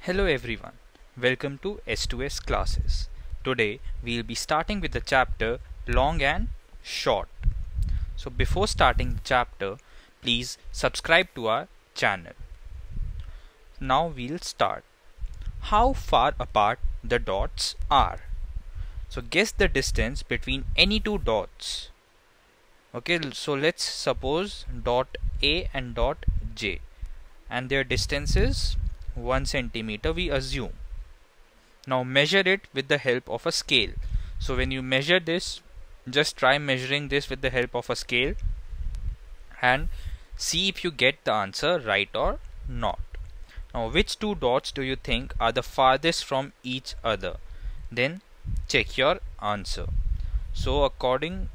Hello everyone, welcome to S2S classes. Today we'll be starting with the chapter long and short. So before starting the chapter, please subscribe to our channel. Now we'll start. How far apart the dots are. So guess the distance between any two dots. Okay, so let's suppose dot A and dot J, and their distance is 1 centimeter, we assume. Now measure it with the help of a scale. So when you measure this, just try measuring this with the help of a scale and see if you get the answer right or not. Now which two dots do you think are the farthest from each other? Then check your answer. So according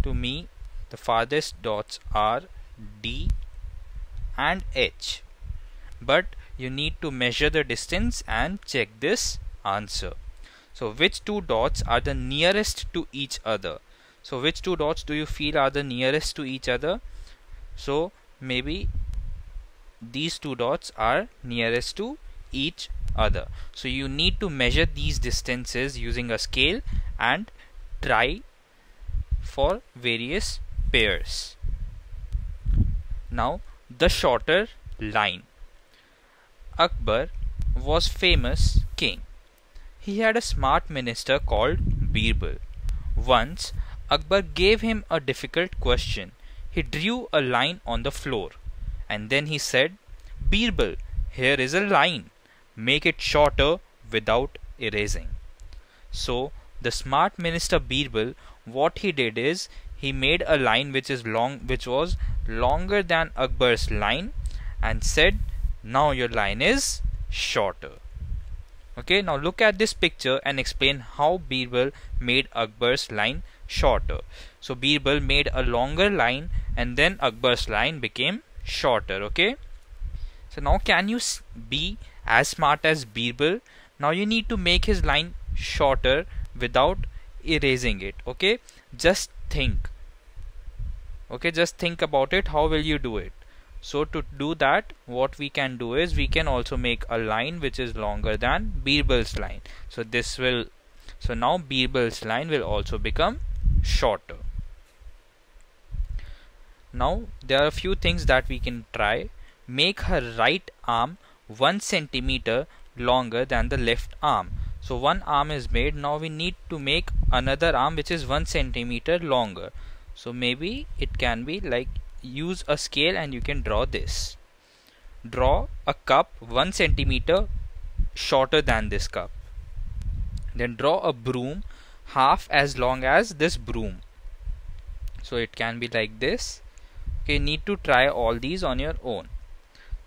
to me, the farthest dots are D and H. But you need to measure the distance and check this answer. So which two dots are the nearest to each other? So which two dots do you feel are the nearest to each other? So maybe these two dots are nearest to each other. So you need to measure these distances using a scale and try for various pairs. Now the shorter line. Akbar was famous king. He had a smart minister called Birbal. Once Akbar gave him a difficult question. He drew a line on the floor and then he said, "Birbal, here is a line. Make it shorter without erasing." So the smart minister Birbal, what he did is he made a line which was longer than Akbar's line and said, "Now your line is shorter." Okay, now look at this picture and explain how Birbal made Akbar's line shorter. So Birbal made a longer line and then Akbar's line became shorter. Okay, so now can you be as smart as Birbal? Now you need to make his line shorter without erasing it. Okay, just think. Okay, just think about it. How will you do it? So to do that, what we can do is we can also make a line which is longer than Birbal's line. So now Birbal's line will also become shorter. Now there are a few things that we can try. Make her right arm 1 centimeter longer than the left arm. So one arm is made. Now we need to make another arm which is 1 centimeter longer. So maybe it can be like, use a scale and you can draw this. Draw a cup 1 centimeter shorter than this cup. Then draw a broom half as long as this broom. So it can be like this. Okay, you need to try all these on your own.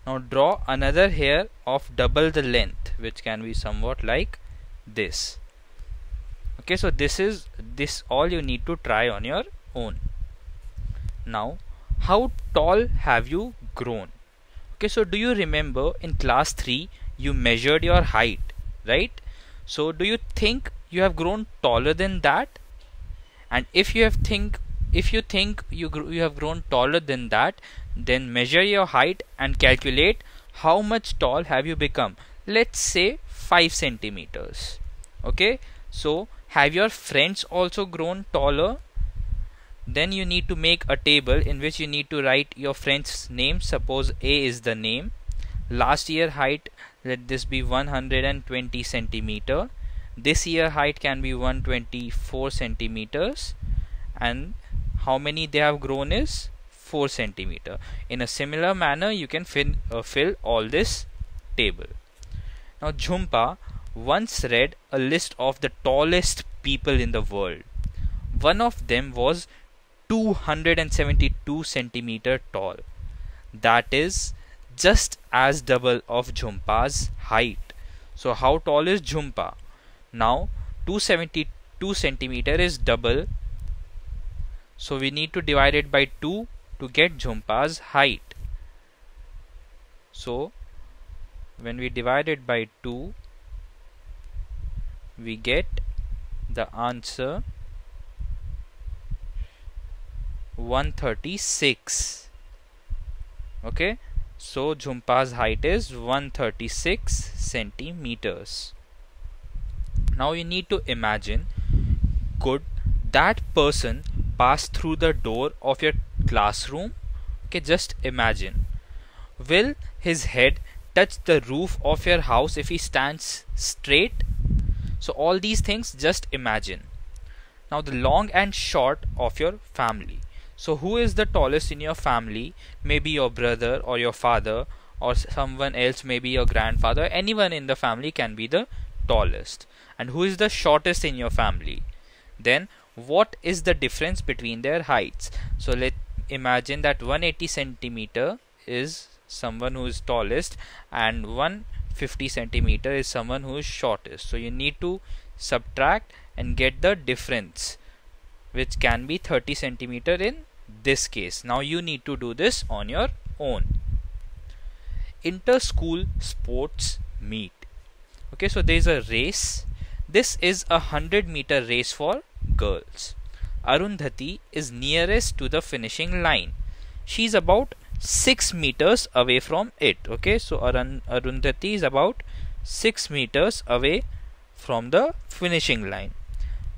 Now draw another hair of double the length, which can be somewhat like this. Okay, so this all you need to try on your own. Now, how tall have you grown? Okay, so do you remember in class 3 you measured your height, right? So do you think you have grown taller than that? And if you think you have grown taller than that, then measure your height and calculate how much tall have you become. Let's say 5 centimeters. Okay, so have your friends also grown taller? Then you need to make a table in which you need to write your friend's name. Suppose A is the name. Last year height, let this be 120 centimeter. This year height can be 124 centimeters. And how many they have grown is 4 centimeter. In a similar manner, you can fill all this table. Now Jhumpa once read a list of the tallest people in the world. One of them was 272 centimeter tall. That is just as double of Jhumpa's height. So how tall is Jhumpa? Now 272 centimeter is double. So we need to divide it by 2 to get Jhumpa's height. So when we divide it by 2, we get the answer 136. Okay, So Jhumpa's height is 136 centimeters. Now you need to imagine, could that person pass through the door of your classroom? Okay, just imagine. Will his head touch the roof of your house if he stands straight? So all these things, just imagine. Now the long and short of your family. So who is the tallest in your family? Maybe your brother or your father or someone else, maybe your grandfather. Anyone in the family can be the tallest. And who is the shortest in your family? Then what is the difference between their heights? So let imagine that 180 centimeter is someone who is tallest and 150 centimeter is someone who is shortest. So you need to subtract and get the difference, which can be 30 centimeter in this case. Now you need to do this on your own. Inter-school sports meet. Okay, so there is a race. This is a 100-meter race for girls. Arundhati is nearest to the finishing line. She is about 6 meters away from it. Okay, so Arundhati is about 6 meters away from the finishing line.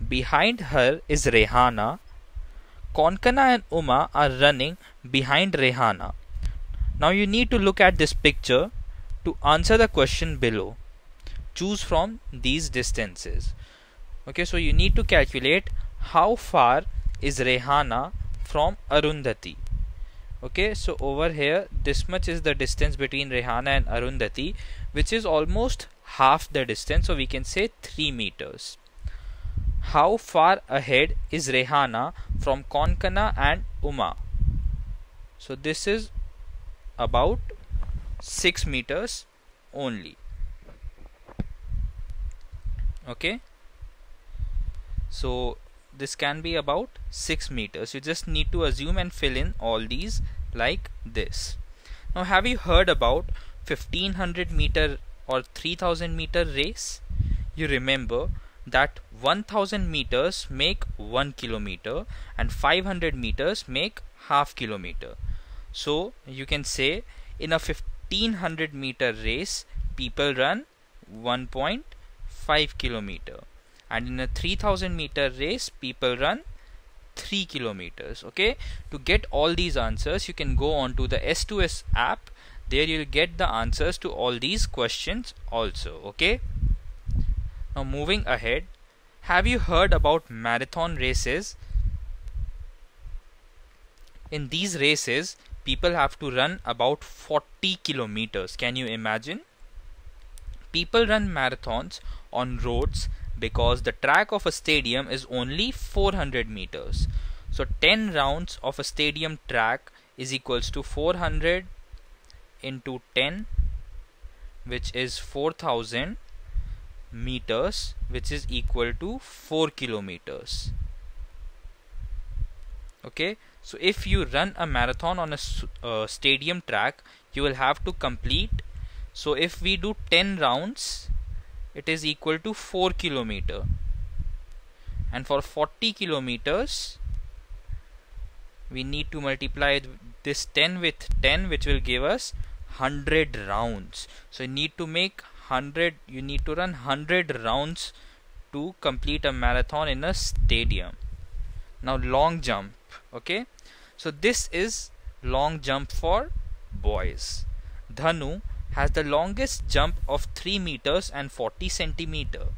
Behind her is Rehana. Konkana and Uma are running behind Rehana. Now you need to look at this picture to answer the question below. Choose from these distances. Okay, so you need to calculate how far is Rehana from Arundhati. Okay, so over here this much is the distance between Rehana and Arundhati, which is almost half the distance, so we can say 3 meters. How far ahead is Rehana from Konkana and Uma? So this is about 6 meters only. Okay, so this can be about 6 meters. You just need to assume and fill in all these like this. Now have you heard about 1500 meter or 3000 meter race? You remember that 1000 meters make 1 kilometer and 500 meters make half kilometer. So you can say in a 1500 meter race people run 1.5 kilometer, and in a 3000 meter race people run 3 kilometers. Okay, to get all these answers you can go on to the S2S app. There you'll get the answers to all these questions also. Okay, now moving ahead, have you heard about marathon races? In these races people have to run about 40 kilometers. Can you imagine? People run marathons on roads because the track of a stadium is only 400 meters. So 10 rounds of a stadium track is equals to 400 into 10, which is 4000 meters, which is equal to 4 kilometers. Okay, so if you run a marathon on a stadium track, you will have to complete. So if we do 10 rounds, it is equal to 4 kilometer, and for 40 kilometers we need to multiply this 10 with 10, which will give us 100 rounds. So you need to make 100, you need to run 100 rounds to complete a marathon in a stadium. Now long jump. Okay, so this is long jump for boys. Dhanu has the longest jump of 3 meters and 40 centimeter.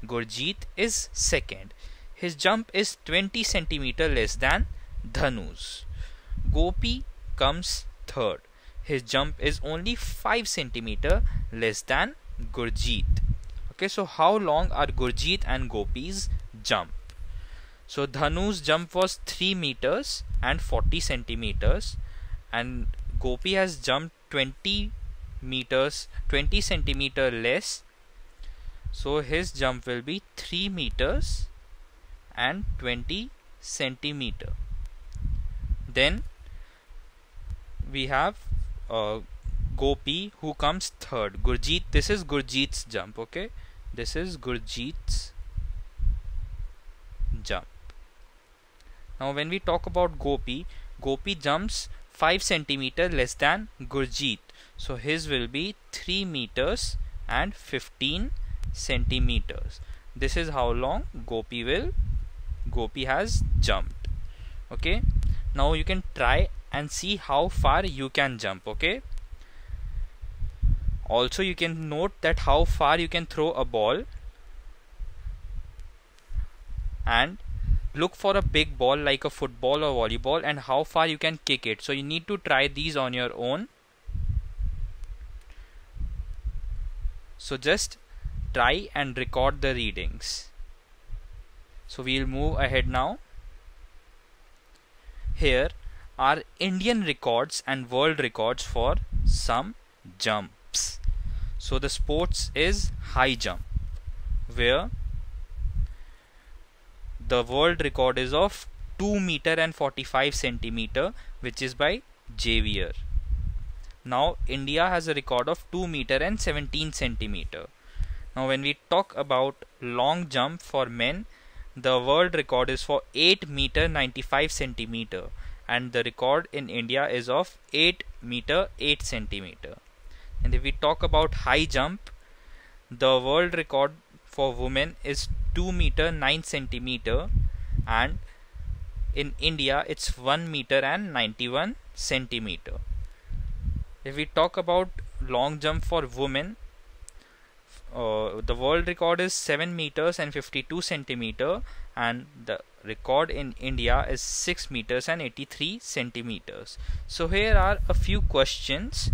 Gurjeet is second. His jump is 20 centimeter less than Dhanu's. Gopi comes third. His jump is only 5 centimeter less than Gurjeet. Okay, so how long are Gurjeet and Gopi's jump? So Dhanu's jump was 3 meters and 40 centimeters, and Gopi has jumped 20 centimeter less, so his jump will be 3 meters and 20 centimeter. Then we have Gopi, who comes third. Gurjeet, this is Gurjeet's jump. Okay, this is Gurjeet's jump. Now when we talk about Gopi, Gopi jumps 5 centimeter less than Gurjeet. So his will be 3 meters and 15 centimeters. This is how long Gopi has jumped. Okay, now you can try and see how far you can jump. Okay, also you can note that how far you can throw a ball, and look for a big ball like a football or volleyball, and how far you can kick it. So you need to try these on your own. So just try and record the readings. So we'll move ahead now. Here are Indian records and world records for some jumps. So the sports is high jump, where the world record is of 2 meter and 45 centimeter, which is by Javier. Now India has a record of 2 meter and 17 centimeter. Now when we talk about long jump for men, the world record is for 8 meter 95 centimeter, and the record in India is of 8 meter 8 centimeter. And if we talk about high jump, the world record for women is 2 meter 9 centimeter, and in India it's 1 meter and 91 centimeter. If we talk about long jump for women, the world record is 7 meters and 52 centimeter, and the record in India is 6 meters and 83 centimeters. So here are a few questions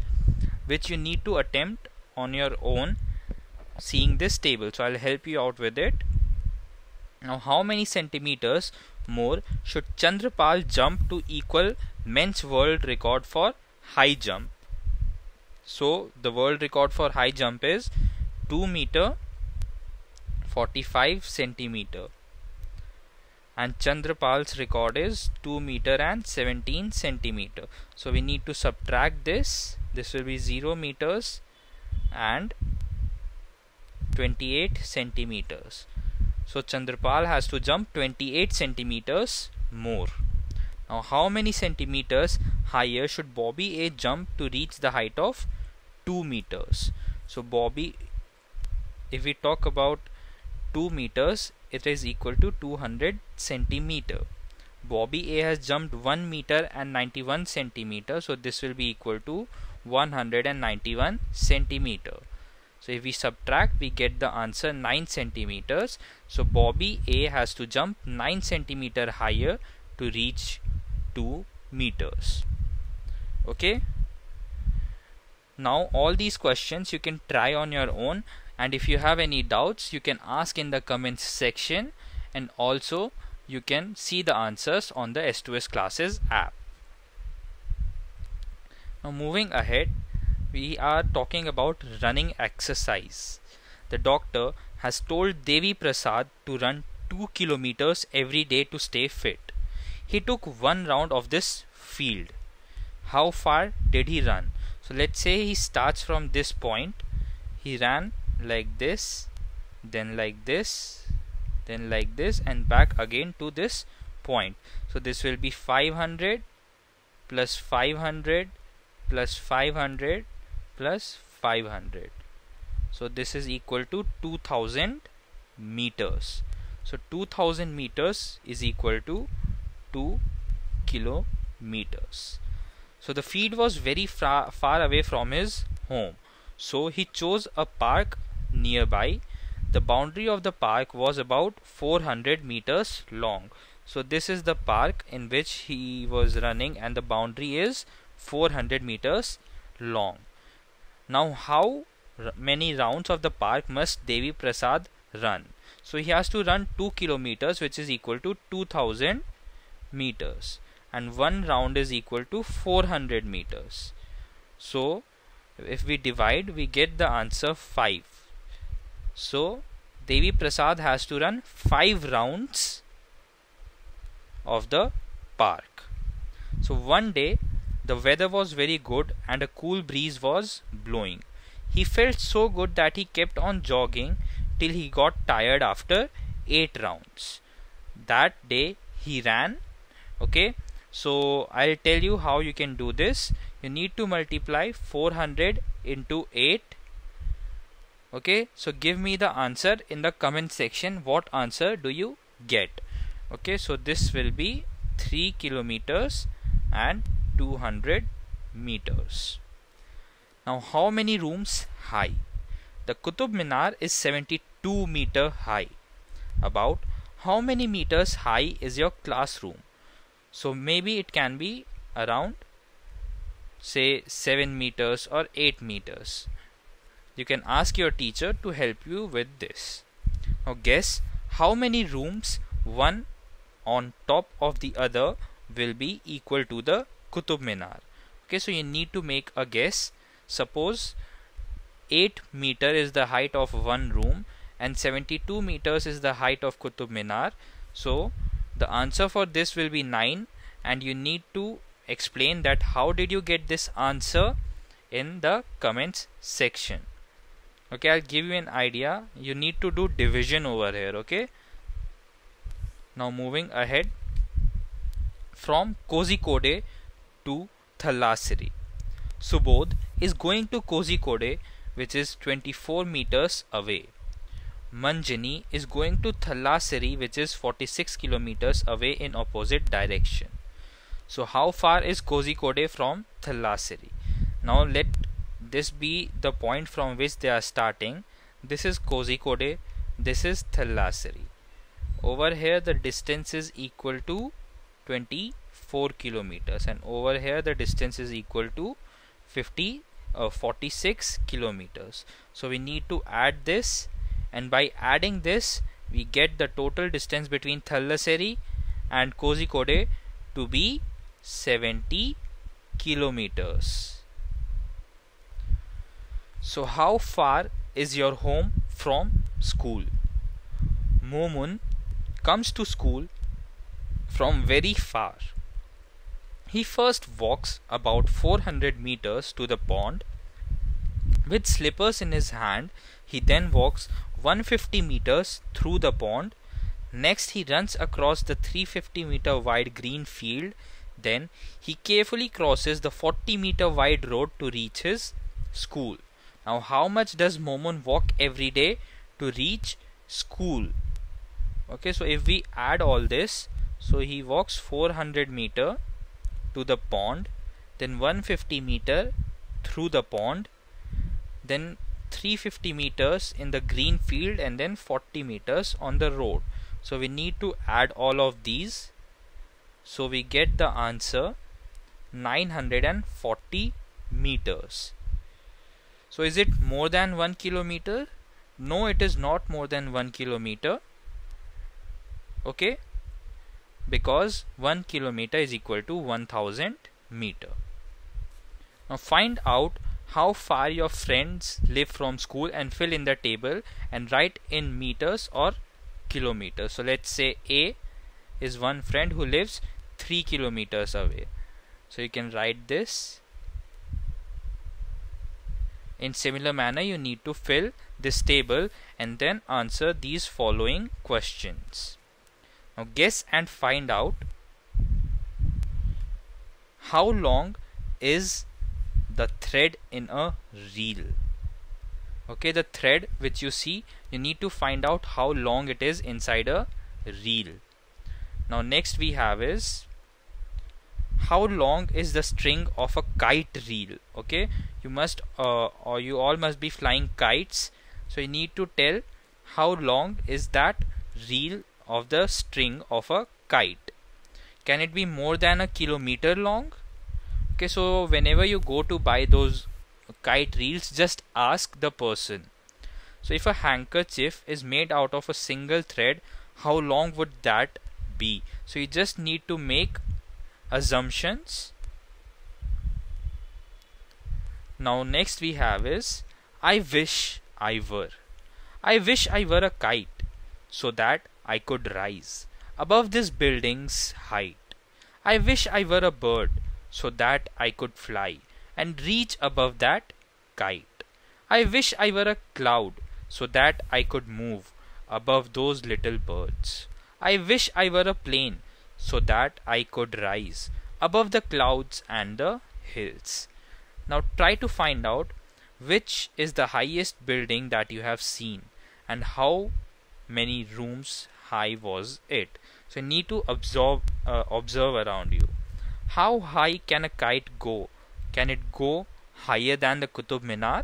which you need to attempt on your own seeing this table. So I'll help you out with it. Now how many centimeters more should Chandrapal jump to equal men's world record for high jump? So the world record for high jump is 2 meter 45 centimeter, and Chandrapal's record is 2 meter and 17 centimeter. So we need to subtract this. This will be 0 meters and 28 centimeters. So Chandrapal has to jump 28 centimeters more. Now how many centimeters higher should Bobby A jump to reach the height of 2 meters? So Bobby, if we talk about 2 meters, it is equal to 200 centimeter. Bobby A has jumped 1 meter and 91 centimeter, so this will be equal to 191 centimeter. So if we subtract, we get the answer 9 centimeters. So Bobby A has to jump 9 centimeter higher to reach 2 meters. Okay. Now all these questions you can try on your own, and if you have any doubts you can ask in the comments section, and also you can see the answers on the S2S Classes app. Now moving ahead, we are talking about running exercise. The doctor has told Devi Prasad to run 2 kilometers every day to stay fit. He took one round of this field. How far did he run? So let's say he starts from this point. He ran like this, then like this, then like this, and back again to this point. So this will be 500 plus 500 plus 500 plus 500. So this is equal to 2000 meters. So 2000 meters is equal to 2 kilometers. So the field was very far away from his home. So he chose a park nearby. The boundary of the park was about 400 meters long. So this is the park in which he was running, and the boundary is 400 meters long. Now how many rounds of the park must Devi Prasad run? So he has to run 2 kilometers, which is equal to 2000 meters, and one round is equal to 400 meters. So if we divide, we get the answer 5. So Devi Prasad has to run 5 rounds of the park. So one day the weather was very good and a cool breeze was blowing. He felt so good that he kept on jogging till he got tired after 8 rounds. That day he ran. Okay, so I'll tell you how you can do this. You need to multiply 400 into 8. Okay, so give me the answer in the comment section. What answer do you get? Okay, so this will be 3 kilometers and 200 meters. Now, how many rooms high? The Qutub Minar is 72 meter high. About how many meters high is your classroom? So maybe it can be around, say, 7 meters or 8 meters. You can ask your teacher to help you with this. Now guess how many rooms one on top of the other will be equal to the Qutub Minar. Okay, so you need to make a guess. Suppose 8 meter is the height of one room and 72 meters is the height of Qutub Minar. So the answer for this will be 9, and you need to explain that how did you get this answer in the comments section. Okay, I'll give you an idea. You need to do division over here. Okay, now moving ahead, from Kozhikode to Thalassery. Subodh is going to Kozhikode, which is 24 meters away. Manjini is going to Thalassery, which is 46 kilometers away in opposite direction. So how far is Kozhikode from Thalassery? Now let this be the point from which they are starting. This is Kozhikode, this is Thalassery. Over here the distance is equal to 24 kilometers, and over here the distance is equal to 46 kilometers. So we need to add this, and by adding this we get the total distance between Thalassery and Kozhikode to be 70 kilometers. So how far is your home from school? Momun comes to school from very far. He first walks about 400 meters to the pond. With slippers in his hand, he then walks 150 meters through the pond. Next, he runs across the 350 meter wide green field. Then, he carefully crosses the 40 meter wide road to reach his school. Now, how much does Momun walk every day to reach school? Okay, so if we add all this, so he walks 400 meter to the pond, then 150 meter through the pond, then 350 meters in the green field, and then 40 meters on the road. So we need to add all of these. So we get the answer 940 meters. So is it more than 1 kilometer? No, it is not more than 1 kilometer. Okay, because 1 kilometer is equal to 1000 meter. Now find out how far your friends live from school and fill in the table and write in meters or kilometers. So let's say A is one friend who lives 3 kilometers away. So you can write this. In similar manner, you need to fill this table and then answer these following questions. Now guess and find out how long is the thread in a reel. Okay, the thread which you see, you need to find out how long it is inside a reel. Now next we have is how long is the string of a kite reel. Okay, you must or you all must be flying kites, so you need to tell how long is that reel of the string of a kite. Can it be more than a kilometer long? Okay, so whenever you go to buy those kite reels, just ask the person. So if a handkerchief is made out of a single thread, how long would that be? So you just need to make assumptions. Now next we have is I wish I were. I wish I were a kite so that I could rise above this building's height. I wish I were a bird so that I could fly and reach above that kite. I wish I were a cloud so that I could move above those little birds. I wish I were a plane so that I could rise above the clouds and the hills. Now try to find out which is the highest building that you have seen and how many rooms high was it. So you need to observe around you. How high can a kite go? Can it go higher than the Qutub Minar?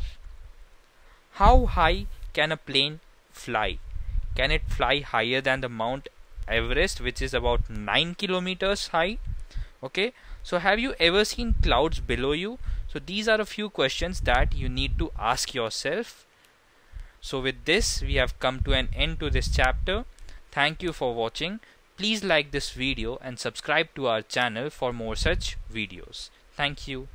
How high can a plane fly? Can it fly higher than the Mount Everest, which is about 9 kilometers high? Okay, so have you ever seen clouds below you? So these are a few questions that you need to ask yourself. So with this, we have come to an end to this chapter. Thank you for watching. Please like this video and subscribe to our channel for more such videos. Thank you.